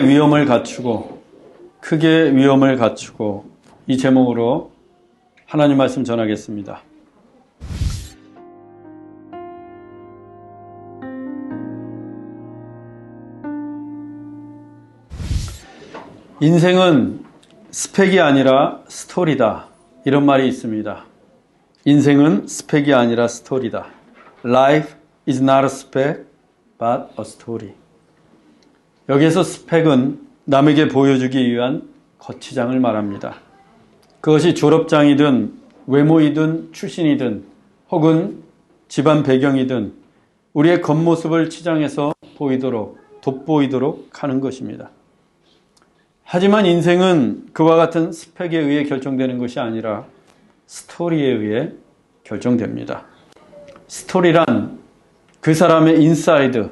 위험을 갖추고 크게 위험을 갖추고 이 제목으로 하나님 말씀 전하겠습니다. 인생은 스펙이 아니라 스토리다. 이런 말이 있습니다. 인생은 스펙이 아니라 스토리다. Life is not a spec, but a story. 여기에서 스펙은 남에게 보여주기 위한 거치장을 말합니다. 그것이 졸업장이든 외모이든 출신이든 혹은 집안 배경이든 우리의 겉모습을 치장해서 보이도록 돋보이도록 하는 것입니다. 하지만 인생은 그와 같은 스펙에 의해 결정되는 것이 아니라 스토리에 의해 결정됩니다. 스토리란 그 사람의 인사이드,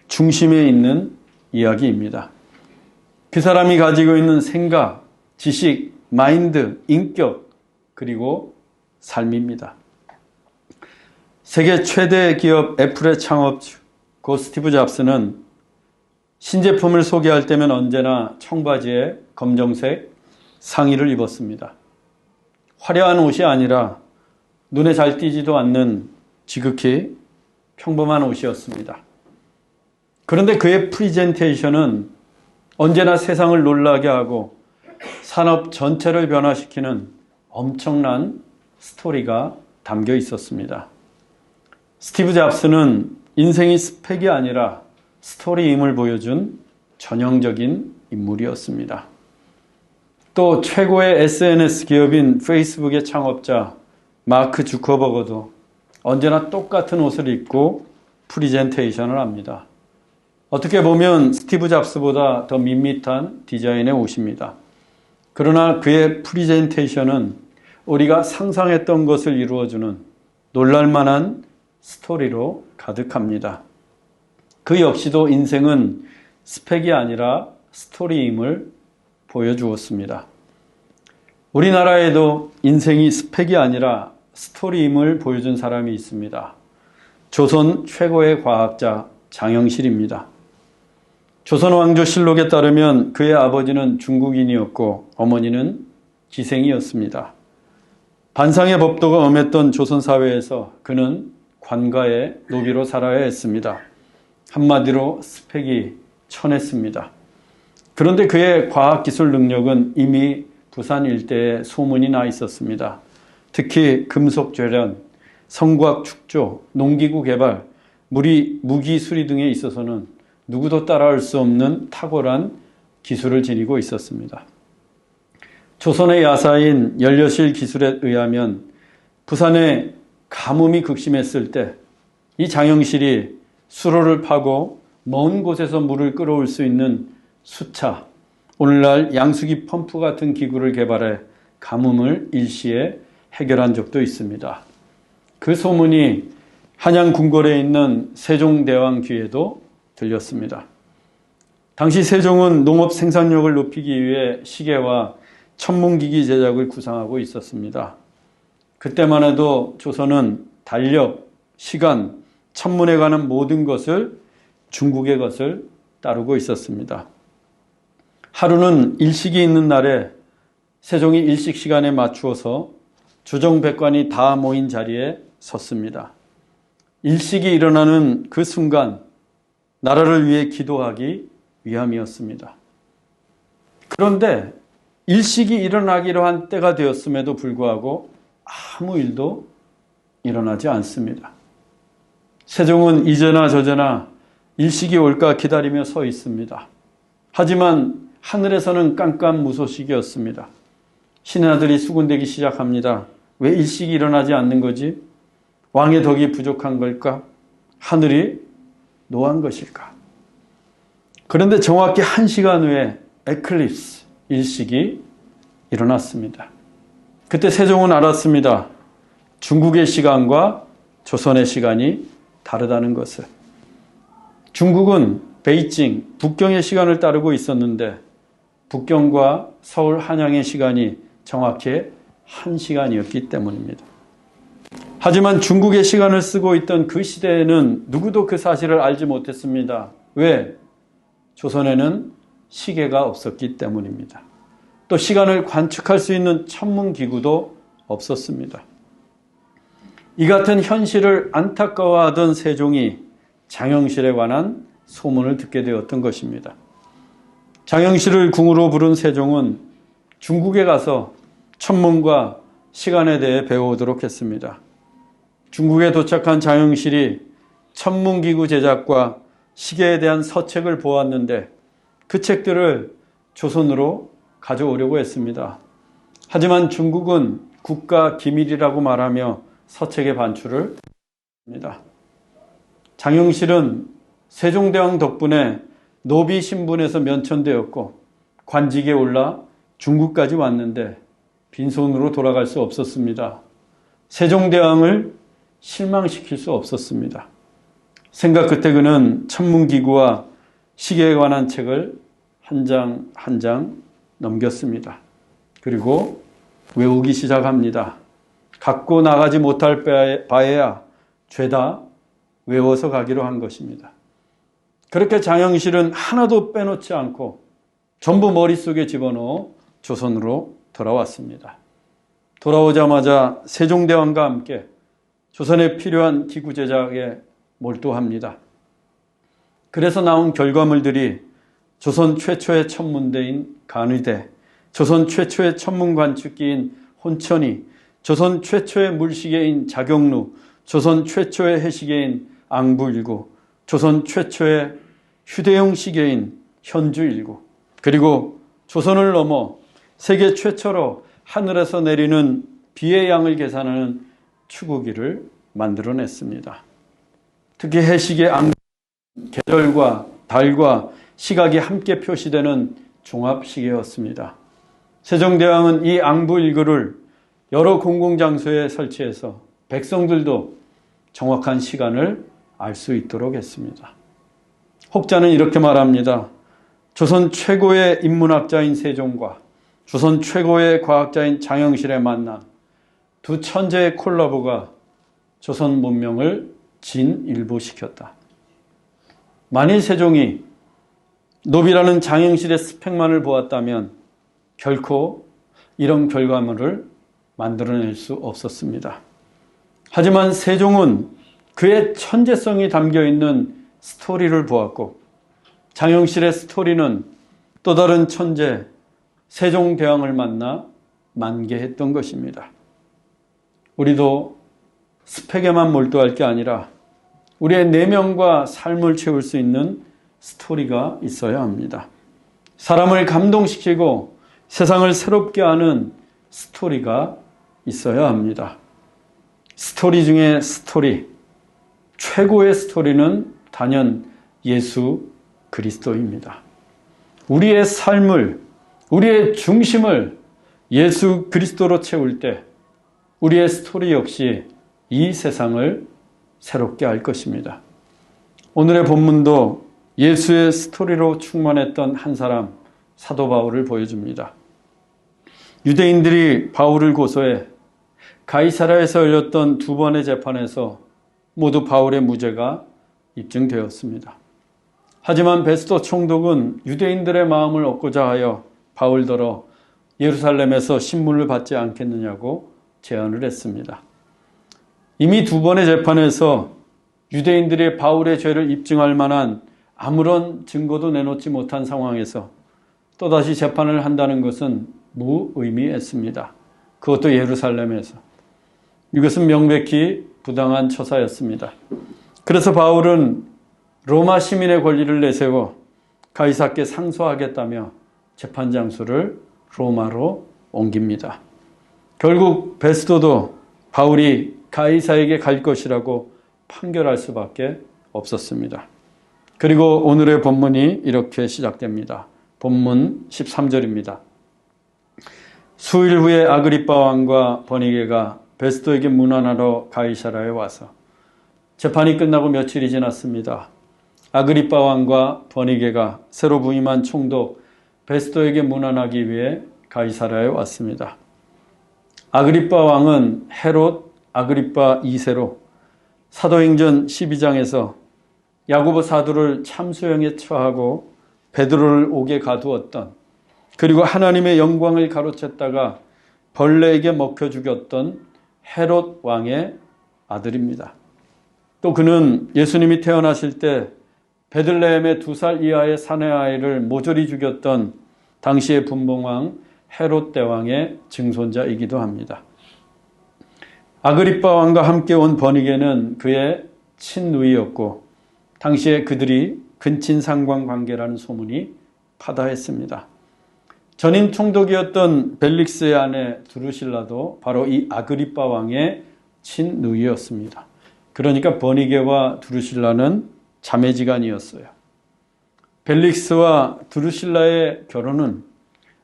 중심에 있는 이야기입니다. 그 사람이 가지고 있는 생각, 지식, 마인드, 인격, 그리고 삶입니다. 세계 최대 기업 애플의 창업주 고 스티브 잡스는 신제품을 소개할 때면 언제나 청바지에 검정색 상의를 입었습니다. 화려한 옷이 아니라 눈에 잘 띄지도 않는 지극히 평범한 옷이었습니다. 그런데 그의 프리젠테이션은 언제나 세상을 놀라게 하고 산업 전체를 변화시키는 엄청난 스토리가 담겨 있었습니다. 스티브 잡스는 인생이 스펙이 아니라 스토리임을 보여준 전형적인 인물이었습니다. 또 최고의 SNS 기업인 페이스북의 창업자 마크 주커버거도 언제나 똑같은 옷을 입고 프리젠테이션을 합니다. 어떻게 보면 스티브 잡스보다 더 밋밋한 디자인의 옷입니다. 그러나 그의 프리젠테이션은 우리가 상상했던 것을 이루어주는 놀랄만한 스토리로 가득합니다. 그 역시도 인생은 스펙이 아니라 스토리임을 보여주었습니다. 우리나라에도 인생이 스펙이 아니라 스토리임을 보여준 사람이 있습니다. 조선 최고의 과학자 장영실입니다. 조선왕조실록에 따르면 그의 아버지는 중국인이었고 어머니는 기생이었습니다. 반상의 법도가 엄했던 조선 사회에서 그는 관가의 노비로 살아야 했습니다. 한마디로 스펙이 천했습니다. 그런데 그의 과학기술 능력은 이미 부산 일대에 소문이 나 있었습니다. 특히 금속 쇠련, 성과학 축조, 농기구 개발, 무기 수리 등에 있어서는 누구도 따라할 수 없는 탁월한 기술을 지니고 있었습니다. 조선의 야사인 연료실 기술에 의하면 부산에 가뭄이 극심했을 때 이 장영실이 수로를 파고 먼 곳에서 물을 끌어올 수 있는 수차, 오늘날 양수기 펌프 같은 기구를 개발해 가뭄을 일시에 해결한 적도 있습니다. 그 소문이 한양 궁궐에 있는 세종대왕 귀에도 들렸습니다. 당시 세종은 농업 생산력을 높이기 위해 시계와 천문기기 제작을 구상하고 있었습니다. 그때만 해도 조선은 달력, 시간, 천문에 관한 모든 것을 중국의 것을 따르고 있었습니다. 하루는 일식이 있는 날에 세종이 일식 시간에 맞추어서 주정백관이 다 모인 자리에 섰습니다. 일식이 일어나는 그 순간 나라를 위해 기도하기 위함이었습니다. 그런데 일식이 일어나기로 한 때가 되었음에도 불구하고 아무 일도 일어나지 않습니다. 세종은 이제나 저제나 일식이 올까 기다리며 서 있습니다. 하지만 하늘에서는 깜깜무소식이었습니다. 신의 아들이 수군대기 시작합니다. 왜 일식이 일어나지 않는 거지? 왕의 덕이 부족한 걸까? 하늘이 노한 것일까? 그런데 정확히 1시간 후에 에클립스, 일식이 일어났습니다. 그때 세종은 알았습니다. 중국의 시간과 조선의 시간이 다르다는 것을. 중국은 베이징, 북경의 시간을 따르고 있었는데 북경과 서울 한양의 시간이 정확히 1시간이었기 때문입니다. 하지만 중국의 시간을 쓰고 있던 그 시대에는 누구도 그 사실을 알지 못했습니다. 왜? 조선에는 시계가 없었기 때문입니다. 또 시간을 관측할 수 있는 천문기구도 없었습니다. 이 같은 현실을 안타까워하던 세종이 장영실에 관한 소문을 듣게 되었던 것입니다. 장영실을 궁으로 부른 세종은 중국에 가서 천문과 시간에 대해 배워오도록 했습니다. 중국에 도착한 장영실이 천문기구 제작과 시계에 대한 서책을 보았는데 그 책들을 조선으로 가져오려고 했습니다. 하지만 중국은 국가 기밀이라고 말하며 서책의 반출을 합니다. 장영실은 세종대왕 덕분에 노비 신분에서 면천되었고 관직에 올라 중국까지 왔는데 빈손으로 돌아갈 수 없었습니다. 세종대왕을 실망시킬 수 없었습니다. 생각 끝에 그는 천문기구와 시계에 관한 책을 한 장 한 장 넘겼습니다. 그리고 외우기 시작합니다. 갖고 나가지 못할 바에야 죄다 외워서 가기로 한 것입니다. 그렇게 장영실은 하나도 빼놓지 않고 전부 머릿속에 집어넣어 조선으로 돌아왔습니다. 돌아오자마자 세종대왕과 함께 조선에 필요한 기구 제작에 몰두합니다. 그래서 나온 결과물들이 조선 최초의 천문대인 간의대, 조선 최초의 천문관측기인 혼천이, 조선 최초의 물시계인 자경루, 조선 최초의 해시계인 앙부일구, 조선 최초의 휴대용 시계인 현주일구, 그리고 조선을 넘어 세계 최초로 하늘에서 내리는 비의 양을 계산하는 추구기를 만들어냈습니다. 특히 해시계 앙 계절과 달과 시각이 함께 표시되는 종합시계였습니다. 세종대왕은 이 앙부일구를 여러 공공장소에 설치해서 백성들도 정확한 시간을 알 수 있도록 했습니다. 혹자는 이렇게 말합니다. 조선 최고의 인문학자인 세종과 조선 최고의 과학자인 장영실의 만남, 두 천재의 콜라보가 조선 문명을 진일보시켰다. 만일 세종이 노비라는 장영실의 스펙만을 보았다면 결코 이런 결과물을 만들어낼 수 없었습니다. 하지만 세종은 그의 천재성이 담겨있는 스토리를 보았고 장영실의 스토리는 또 다른 천재 세종대왕을 만나 만개했던 것입니다. 우리도 스펙에만 몰두할 게 아니라 우리의 내면과 삶을 채울 수 있는 스토리가 있어야 합니다. 사람을 감동시키고 세상을 새롭게 하는 스토리가 있어야 합니다. 스토리 중에 스토리, 최고의 스토리는 단연 예수 그리스도입니다. 우리의 삶을, 우리의 중심을 예수 그리스도로 채울 때 우리의 스토리 역시 이 세상을 새롭게 할 것입니다. 오늘의 본문도 예수의 스토리로 충만했던 한 사람, 사도 바울을 보여줍니다. 유대인들이 바울을 고소해 가이사랴에서 열렸던 두 번의 재판에서 모두 바울의 무죄가 입증되었습니다. 하지만 베스도 총독은 유대인들의 마음을 얻고자 하여 바울더러 예루살렘에서 신문을 받지 않겠느냐고 제안을 했습니다. 이미 두 번의 재판에서 유대인들이 바울의 죄를 입증할 만한 아무런 증거도 내놓지 못한 상황에서 또다시 재판을 한다는 것은 무의미했습니다. 그것도 예루살렘에서. 이것은 명백히 부당한 처사였습니다. 그래서 바울은 로마 시민의 권리를 내세워 가이사께 상소하겠다며 재판 장소를 로마로 옮깁니다. 결국 베스도도 바울이 가이사에게 갈 것이라고 판결할 수밖에 없었습니다. 그리고 오늘의 본문이 이렇게 시작됩니다. 본문 13절입니다. 수일 후에 아그리빠 왕과 버니게가 베스도에게 문안하러 가이사랴에 와서 재판이 끝나고 며칠이 지났습니다. 아그리빠 왕과 버니게가 새로 부임한 총독 베스도에게 문안하기 위해 가이사랴에 왔습니다. 아그리빠 왕은 헤롯 아그리빠 2세로 사도행전 12장에서 야고보 사도를 참수형에 처하고 베드로를 옥에 가두었던, 그리고 하나님의 영광을 가로챘다가 벌레에게 먹혀 죽였던 헤롯 왕의 아들입니다. 또 그는 예수님이 태어나실 때 베들레헴의 2살 이하의 사내아이를 모조리 죽였던 당시의 분봉왕 헤롯 대왕의 증손자이기도 합니다. 아그리빠 왕과 함께 온 버니게는 그의 친누이였고 당시에 그들이 근친 상관 관계라는 소문이 파다했습니다. 전임 총독이었던 벨릭스의 아내 두루실라도 바로 이 아그리빠 왕의 친누이였습니다. 그러니까 버니게와 두루실라는 자매지간이었어요. 벨릭스와 두루실라의 결혼은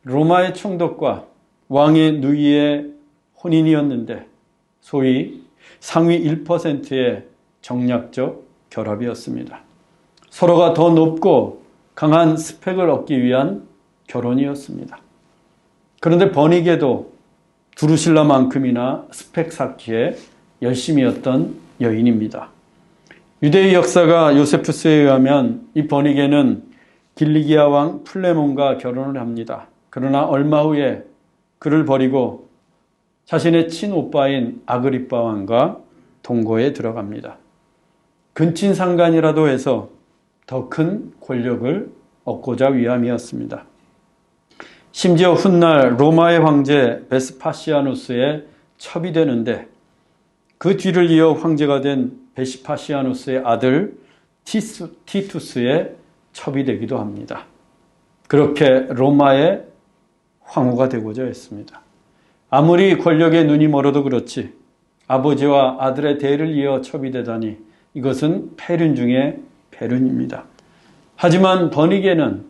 로마의 총독과 왕의 누이의 혼인이었는데 소위 상위 1%의 정략적 결합이었습니다. 서로가 더 높고 강한 스펙을 얻기 위한 결혼이었습니다. 그런데 버니게도 두루실라만큼이나 스펙 쌓기에 열심이었던 여인입니다. 유대의 역사가 요세푸스에 의하면 이 버니게는 길리기아 왕 플레몬과 결혼을 합니다. 그러나 얼마 후에 그를 버리고 자신의 친오빠인 아그리빠 왕과 동거에 들어갑니다. 근친상간이라도 해서 더 큰 권력을 얻고자 위함이었습니다. 심지어 훗날 로마의 황제 베스파시아누스의 첩이 되는데 그 뒤를 이어 황제가 된 베시파시아누스의 아들 티투스의 첩이 되기도 합니다. 그렇게 로마의 황후가 되고자 했습니다. 아무리 권력에 눈이 멀어도 그렇지 아버지와 아들의 대를 이어 첩이 되다니 이것은 패륜 중에 패륜입니다. 하지만 버니게는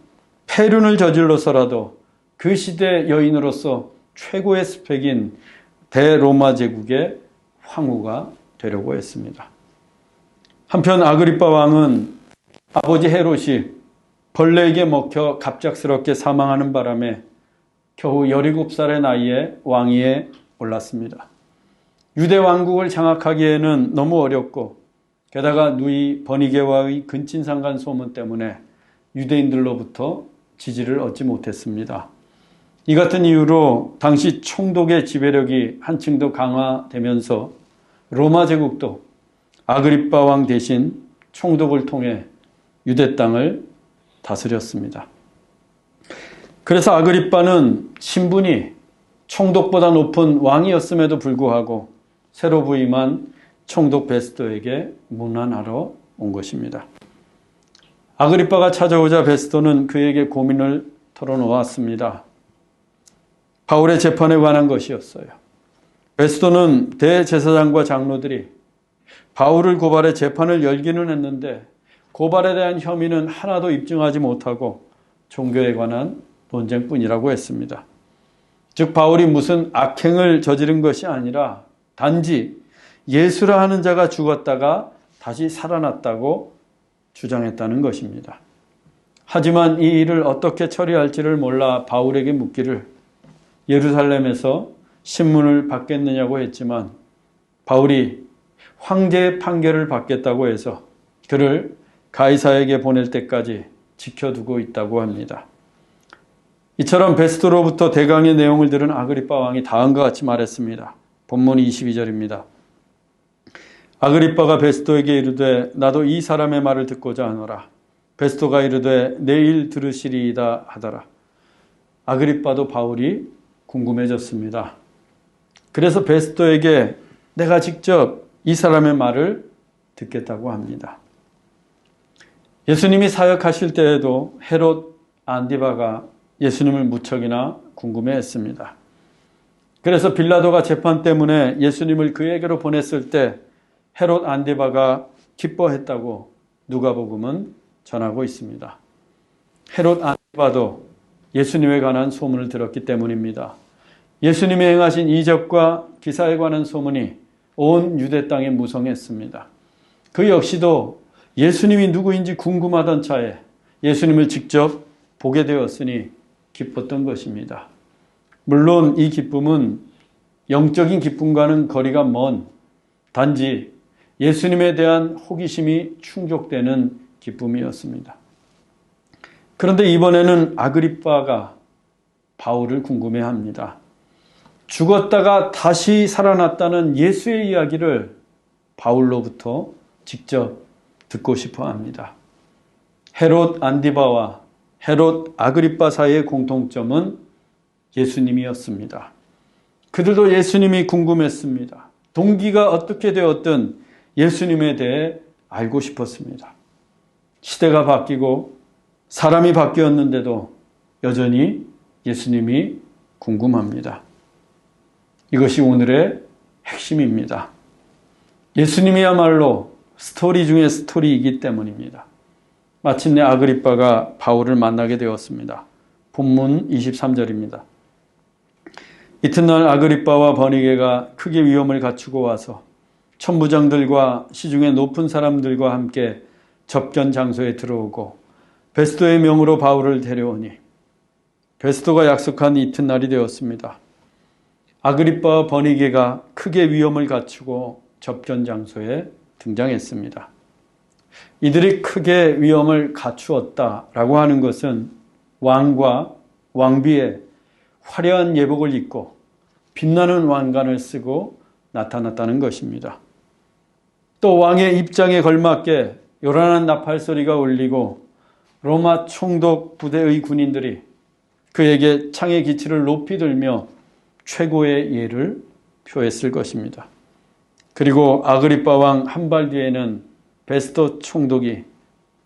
패륜을 저질러서라도 그 시대 여인으로서 최고의 스펙인 대로마 제국의 황후가 되려고 했습니다. 한편 아그리빠 왕은 아버지 헤롯이 벌레에게 먹혀 갑작스럽게 사망하는 바람에 겨우 17살의 나이에 왕위에 올랐습니다. 유대 왕국을 장악하기에는 너무 어렵고 게다가 누이 버니게와의 근친상간 소문 때문에 유대인들로부터 지지를 얻지 못했습니다. 이 같은 이유로 당시 총독의 지배력이 한층 더 강화되면서 로마 제국도 아그리빠 왕 대신 총독을 통해 유대 땅을 다스렸습니다. 그래서 아그리빠는 신분이 총독보다 높은 왕이었음에도 불구하고 새로 부임한 총독 베스도에게 문안하러 온 것입니다. 아그리빠가 찾아오자 베스도는 그에게 고민을 털어놓았습니다. 바울의 재판에 관한 것이었어요. 베스도는 대제사장과 장로들이 바울을 고발해 재판을 열기는 했는데 고발에 대한 혐의는 하나도 입증하지 못하고 종교에 관한 논쟁뿐이라고 했습니다. 즉 바울이 무슨 악행을 저지른 것이 아니라 단지 예수라 하는 자가 죽었다가 다시 살아났다고 주장했다는 것입니다. 하지만 이 일을 어떻게 처리할지를 몰라 바울에게 묻기를 예루살렘에서 신문을 받겠느냐고 했지만 바울이 황제의 판결을 받겠다고 해서 그를 가이사에게 보낼 때까지 지켜두고 있다고 합니다. 이처럼 베스도로부터 대강의 내용을 들은 아그리빠 왕이 다음과 같이 말했습니다. 본문 22절입니다. 아그리빠가 베스도에게 이르되 나도 이 사람의 말을 듣고자 하노라. 베스도가 이르되 내일 들으시리이다 하더라. 아그리빠도 바울이 궁금해졌습니다. 그래서 베스도에게 내가 직접 이 사람의 말을 듣겠다고 합니다. 예수님이 사역하실 때에도 헤롯 안디바가 예수님을 무척이나 궁금해했습니다. 그래서 빌라도가 재판 때문에 예수님을 그에게로 보냈을 때 헤롯 안디바가 기뻐했다고 누가복음은 전하고 있습니다. 헤롯 안디바도 예수님에 관한 소문을 들었기 때문입니다. 예수님이 행하신 이적과 기사에 관한 소문이 온 유대 땅에 무성했습니다. 그 역시도 예수님이 누구인지 궁금하던 차에 예수님을 직접 보게 되었으니 기뻤던 것입니다. 물론 이 기쁨은 영적인 기쁨과는 거리가 먼 단지 예수님에 대한 호기심이 충족되는 기쁨이었습니다. 그런데 이번에는 아그리빠가 바울을 궁금해합니다. 죽었다가 다시 살아났다는 예수의 이야기를 바울로부터 직접 듣고 싶어 합니다. 헤롯 안디바와 헤롯 아그리빠 사이의 공통점은 예수님이었습니다. 그들도 예수님이 궁금했습니다. 동기가 어떻게 되었든 예수님에 대해 알고 싶었습니다. 시대가 바뀌고 사람이 바뀌었는데도 여전히 예수님이 궁금합니다. 이것이 오늘의 핵심입니다. 예수님이야말로 스토리 중의 스토리이기 때문입니다. 마침내 아그리빠가 바울을 만나게 되었습니다. 본문 23절입니다. 이튿날 아그리빠와 버니게가 크게 위험을 갖추고 와서 천부장들과 시중의 높은 사람들과 함께 접견 장소에 들어오고 베스도의 명으로 바울을 데려오니 베스도가 약속한 이튿날이 되었습니다. 아그리빠와 버니게가 크게 위험을 갖추고 접견 장소에 등장했습니다. 이들이 크게 위험을 갖추었다라고 하는 것은 왕과 왕비의 화려한 예복을 입고 빛나는 왕관을 쓰고 나타났다는 것입니다. 또 왕의 입장에 걸맞게 요란한 나팔 소리가 울리고 로마 총독 부대의 군인들이 그에게 창의 기치를 높이 들며 최고의 예를 표했을 것입니다. 그리고 아그리빠 왕 한 발 뒤에는 베스도 총독이,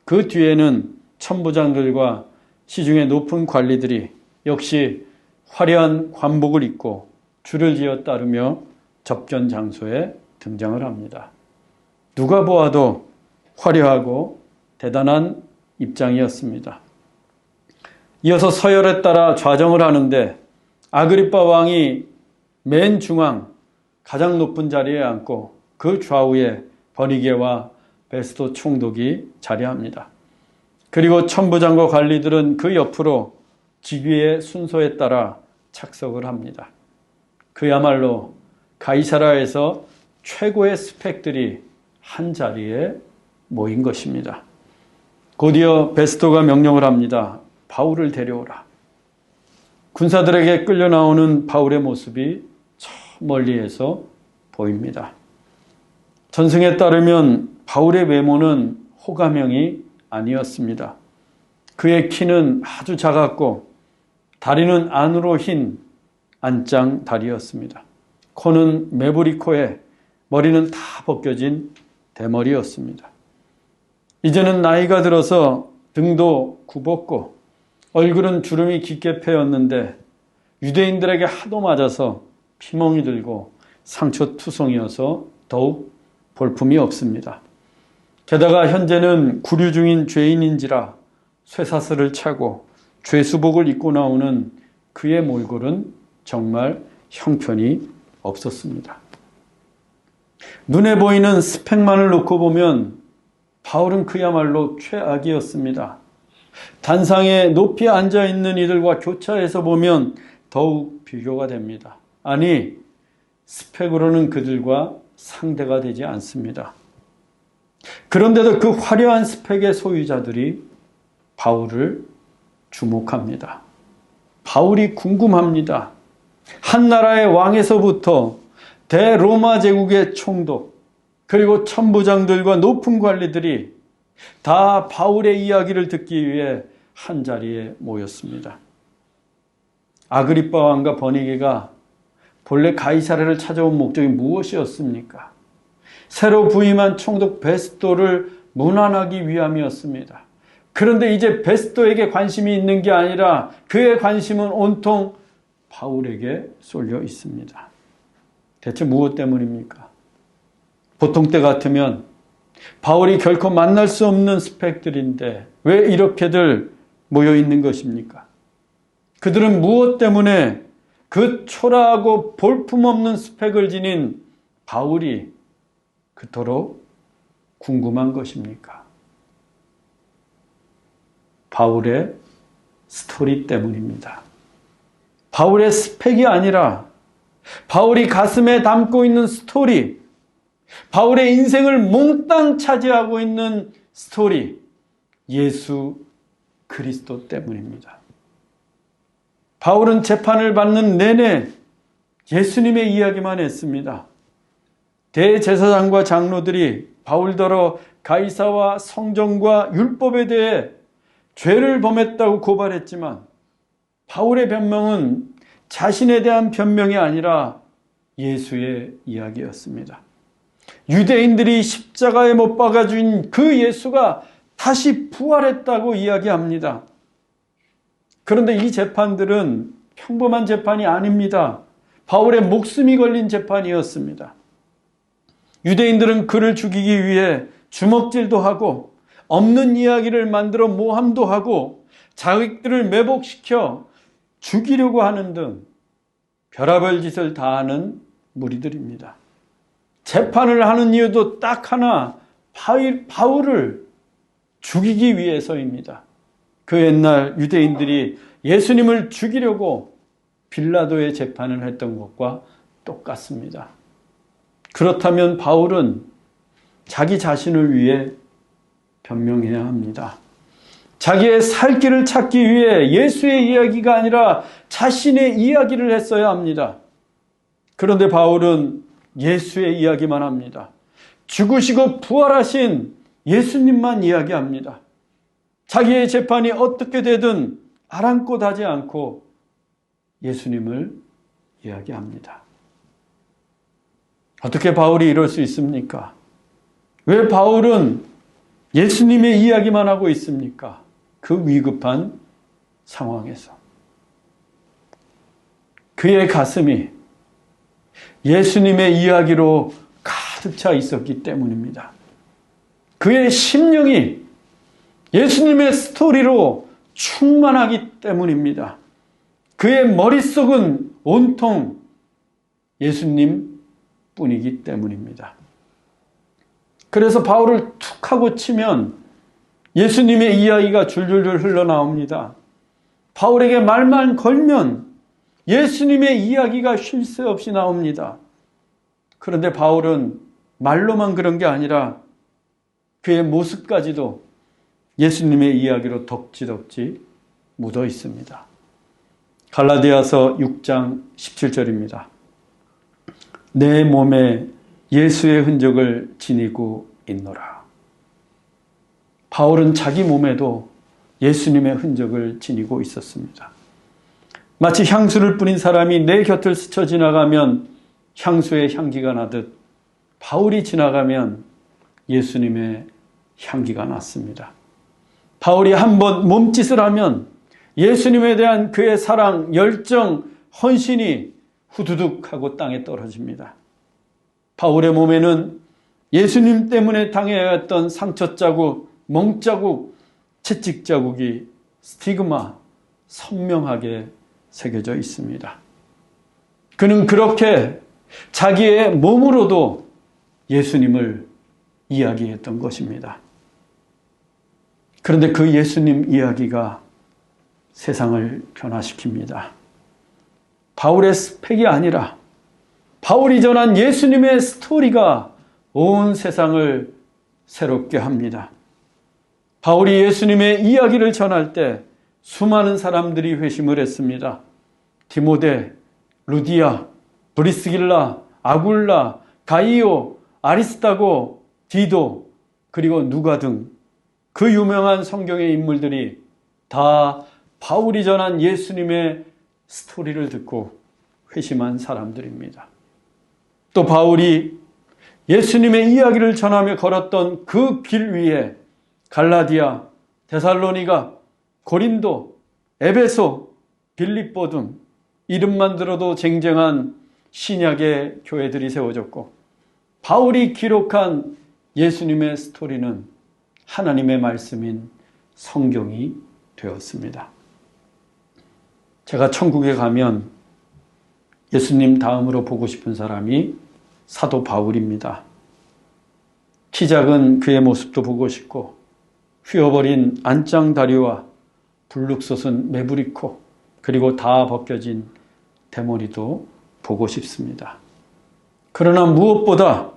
그 뒤에는 천부장들과 시중의 높은 관리들이 역시 화려한 관복을 입고 줄을 지어 따르며 접견 장소에 등장을 합니다. 누가 보아도 화려하고 대단한 입장이었습니다. 이어서 서열에 따라 좌정을 하는데 아그리빠 왕이 맨 중앙 가장 높은 자리에 앉고 그 좌우에 버니게와 베스도 총독이 자리합니다. 그리고 천부장과 관리들은 그 옆으로 직위의 순서에 따라 착석을 합니다. 그야말로 가이사라에서 최고의 스펙들이 한 자리에 모인 것입니다. 곧이어 베스도가 명령을 합니다. 바울을 데려오라. 군사들에게 끌려 나오는 바울의 모습이 저 멀리에서 보입니다. 전승에 따르면 바울의 외모는 호감형이 아니었습니다. 그의 키는 아주 작았고 다리는 안으로 흰 안짱 다리였습니다. 코는 매부리 코에, 머리는 다 벗겨진 대머리였습니다. 이제는 나이가 들어서 등도 굽었고 얼굴은 주름이 깊게 패였는데 유대인들에게 하도 맞아서 피멍이 들고 상처투성이어서 더욱 볼품이 없습니다. 게다가 현재는 구류 중인 죄인인지라 쇠사슬을 차고 죄수복을 입고 나오는 그의 몰골은 정말 형편이 없었습니다. 눈에 보이는 스펙만을 놓고 보면 바울은 그야말로 최악이었습니다. 단상에 높이 앉아있는 이들과 교차해서 보면 더욱 비교가 됩니다. 아니, 스펙으로는 그들과 상대가 되지 않습니다. 그런데도 그 화려한 스펙의 소유자들이 바울을 주목합니다. 바울이 궁금합니다. 한 나라의 왕에서부터 대로마 제국의 총독, 그리고 천부장들과 높은 관리들이 다 바울의 이야기를 듣기 위해 한자리에 모였습니다. 아그리빠 왕과 버니게가 본래 가이사랴를 찾아온 목적이 무엇이었습니까? 새로 부임한 총독 베스도를 문안하기 위함이었습니다. 그런데 이제 베스도에게 관심이 있는 게 아니라 그의 관심은 온통 바울에게 쏠려 있습니다. 대체 무엇 때문입니까? 보통 때 같으면 바울이 결코 만날 수 없는 스펙들인데 왜 이렇게들 모여 있는 것입니까? 그들은 무엇 때문에 그 초라하고 볼품없는 스펙을 지닌 바울이 그토록 궁금한 것입니까? 바울의 스토리 때문입니다. 바울의 스펙이 아니라 바울이 가슴에 담고 있는 스토리, 바울의 인생을 몽땅 차지하고 있는 스토리, 예수 그리스도 때문입니다. 바울은 재판을 받는 내내 예수님의 이야기만 했습니다. 대제사장과 장로들이 바울더러 가이사와 성전과 율법에 대해 죄를 범했다고 고발했지만 바울의 변명은 자신에 대한 변명이 아니라 예수의 이야기였습니다. 유대인들이 십자가에 못 박아 죽인 그 예수가 다시 부활했다고 이야기합니다. 그런데 이 재판들은 평범한 재판이 아닙니다. 바울의 목숨이 걸린 재판이었습니다. 유대인들은 그를 죽이기 위해 주먹질도 하고 없는 이야기를 만들어 모함도 하고 자기들을 매복시켜 죽이려고 하는 등 별의별 짓을 다 하는 무리들입니다. 재판을 하는 이유도 딱 하나, 바울을 죽이기 위해서입니다. 그 옛날 유대인들이 예수님을 죽이려고 빌라도의 재판을 했던 것과 똑같습니다. 그렇다면 바울은 자기 자신을 위해 변명해야 합니다. 자기의 살 길을 찾기 위해 예수의 이야기가 아니라 자신의 이야기를 했어야 합니다. 그런데 바울은 예수의 이야기만 합니다. 죽으시고 부활하신 예수님만 이야기합니다. 자기의 재판이 어떻게 되든 아랑곳하지 않고 예수님을 이야기합니다. 어떻게 바울이 이럴 수 있습니까? 왜 바울은 예수님의 이야기만 하고 있습니까? 그 위급한 상황에서. 그의 가슴이 예수님의 이야기로 가득 차 있었기 때문입니다. 그의 심령이 예수님의 스토리로 충만하기 때문입니다. 그의 머릿속은 온통 예수님 뿐이기 때문입니다. 그래서 바울을 툭 하고 치면 예수님의 이야기가 줄줄줄 흘러나옵니다. 바울에게 말만 걸면 예수님의 이야기가 쉴 새 없이 나옵니다. 그런데 바울은 말로만 그런 게 아니라 그의 모습까지도 예수님의 이야기로 덕지덕지 묻어 있습니다. 갈라디아서 6장 17절입니다. 내 몸에 예수의 흔적을 지니고 있노라. 바울은 자기 몸에도 예수님의 흔적을 지니고 있었습니다. 마치 향수를 뿌린 사람이 내 곁을 스쳐 지나가면 향수의 향기가 나듯 바울이 지나가면 예수님의 향기가 났습니다. 바울이 한번 몸짓을 하면 예수님에 대한 그의 사랑, 열정, 헌신이 후두둑 하고 땅에 떨어집니다. 바울의 몸에는 예수님 때문에 당해야 했던 상처 자국, 멍자국, 채찍 자국이 스티그마 선명하게 새겨져 있습니다. 그는 그렇게 자기의 몸으로도 예수님을 이야기했던 것입니다. 그런데 그 예수님 이야기가 세상을 변화시킵니다. 바울의 스펙이 아니라 바울이 전한 예수님의 스토리가 온 세상을 새롭게 합니다. 바울이 예수님의 이야기를 전할 때 수많은 사람들이 회심을 했습니다. 디모데, 루디아, 브리스길라, 아굴라, 가이오, 아리스타고, 디도, 그리고 누가 등 그 유명한 성경의 인물들이 다 바울이 전한 예수님의 스토리를 듣고 회심한 사람들입니다. 또 바울이 예수님의 이야기를 전하며 걸었던 그 길 위에 갈라디아, 데살로니가, 고린도, 에베소, 빌립보 등 이름만 들어도 쟁쟁한 신약의 교회들이 세워졌고 바울이 기록한 예수님의 스토리는 하나님의 말씀인 성경이 되었습니다. 제가 천국에 가면 예수님 다음으로 보고 싶은 사람이 사도 바울입니다. 키 작은 그의 모습도 보고 싶고 휘어버린 안짱 다리와 불룩솟은 매부리코 그리고 다 벗겨진 대머리도 보고 싶습니다. 그러나 무엇보다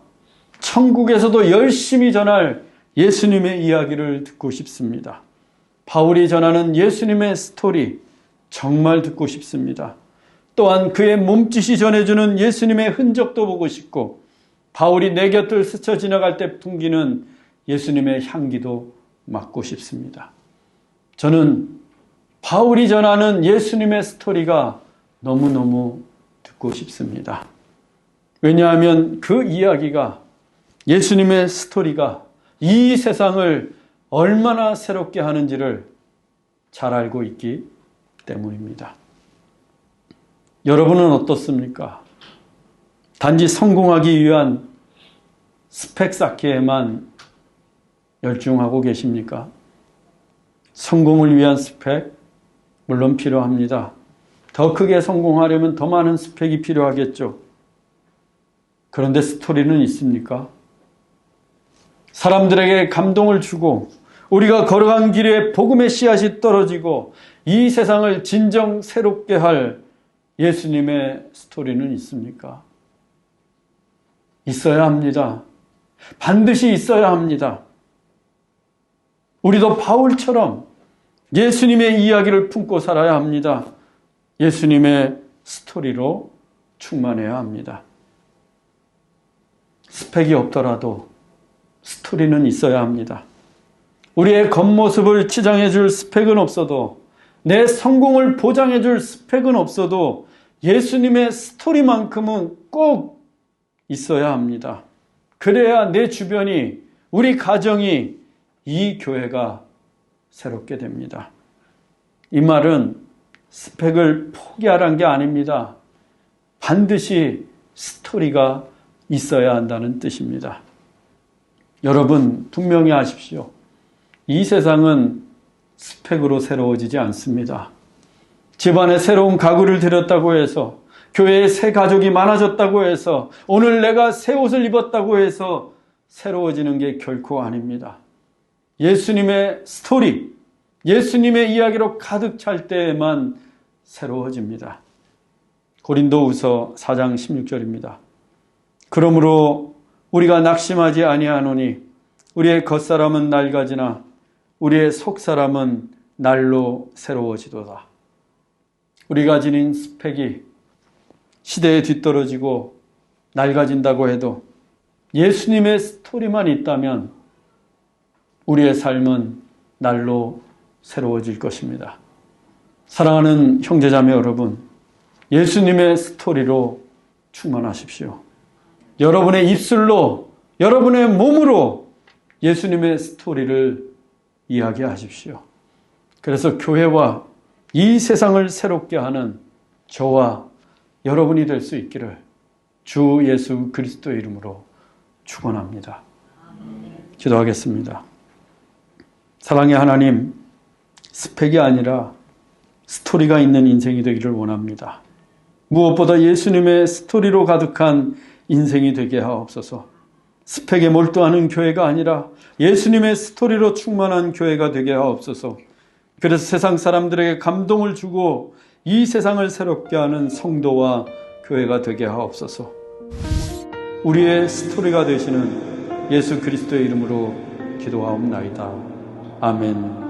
천국에서도 열심히 전할 예수님의 이야기를 듣고 싶습니다. 바울이 전하는 예수님의 스토리 정말 듣고 싶습니다. 또한 그의 몸짓이 전해주는 예수님의 흔적도 보고 싶고 바울이 내 곁을 스쳐 지나갈 때 풍기는 예수님의 향기도 맡고 싶습니다. 저는 바울이 전하는 예수님의 스토리가 너무너무 듣고 싶습니다. 왜냐하면 그 이야기가, 예수님의 스토리가 이 세상을 얼마나 새롭게 하는지를 잘 알고 있기 때문입니다. 여러분은 어떻습니까? 단지 성공하기 위한 스펙 쌓기에만 열중하고 계십니까? 성공을 위한 스펙, 물론 필요합니다. 더 크게 성공하려면 더 많은 스펙이 필요하겠죠. 그런데 스토리는 있습니까? 사람들에게 감동을 주고 우리가 걸어간 길에 복음의 씨앗이 떨어지고 이 세상을 진정 새롭게 할 예수님의 스토리는 있습니까? 있어야 합니다. 반드시 있어야 합니다. 우리도 바울처럼 예수님의 이야기를 품고 살아야 합니다. 예수님의 스토리로 충만해야 합니다. 스펙이 없더라도 스토리는 있어야 합니다. 우리의 겉모습을 치장해 줄 스펙은 없어도, 내 성공을 보장해 줄 스펙은 없어도 예수님의 스토리만큼은 꼭 있어야 합니다. 그래야 내 주변이, 우리 가정이, 이 교회가 새롭게 됩니다. 이 말은 스펙을 포기하라는 게 아닙니다. 반드시 스토리가 있어야 한다는 뜻입니다. 여러분 분명히 아십시오. 이 세상은 스펙으로 새로워지지 않습니다. 집안에 새로운 가구를 들였다고 해서, 교회에 새 가족이 많아졌다고 해서, 오늘 내가 새 옷을 입었다고 해서 새로워지는 게 결코 아닙니다. 예수님의 스토리, 예수님의 이야기로 가득 찰 때에만 새로워집니다. 고린도후서 4장 16절입니다. 그러므로 우리가 낙심하지 아니하노니 우리의 겉사람은 낡아지나 우리의 속사람은 날로 새로워지도다. 우리가 지닌 스펙이 시대에 뒤떨어지고 낡아진다고 해도 예수님의 스토리만 있다면 우리의 삶은 날로 새로워질 것입니다. 사랑하는 형제자매 여러분, 예수님의 스토리로 충만하십시오. 여러분의 입술로, 여러분의 몸으로 예수님의 스토리를 이야기하십시오. 그래서 교회와 이 세상을 새롭게 하는 저와 여러분이 될 수 있기를 주 예수 그리스도의 이름으로 축원합니다. 기도하겠습니다. 사랑의 하나님, 스펙이 아니라 스토리가 있는 인생이 되기를 원합니다. 무엇보다 예수님의 스토리로 가득한 인생이 되게 하옵소서. 스펙에 몰두하는 교회가 아니라 예수님의 스토리로 충만한 교회가 되게 하옵소서. 그래서 세상 사람들에게 감동을 주고 이 세상을 새롭게 하는 성도와 교회가 되게 하옵소서. 우리의 스토리가 되시는 예수 그리스도의 이름으로 기도하옵나이다. 아멘.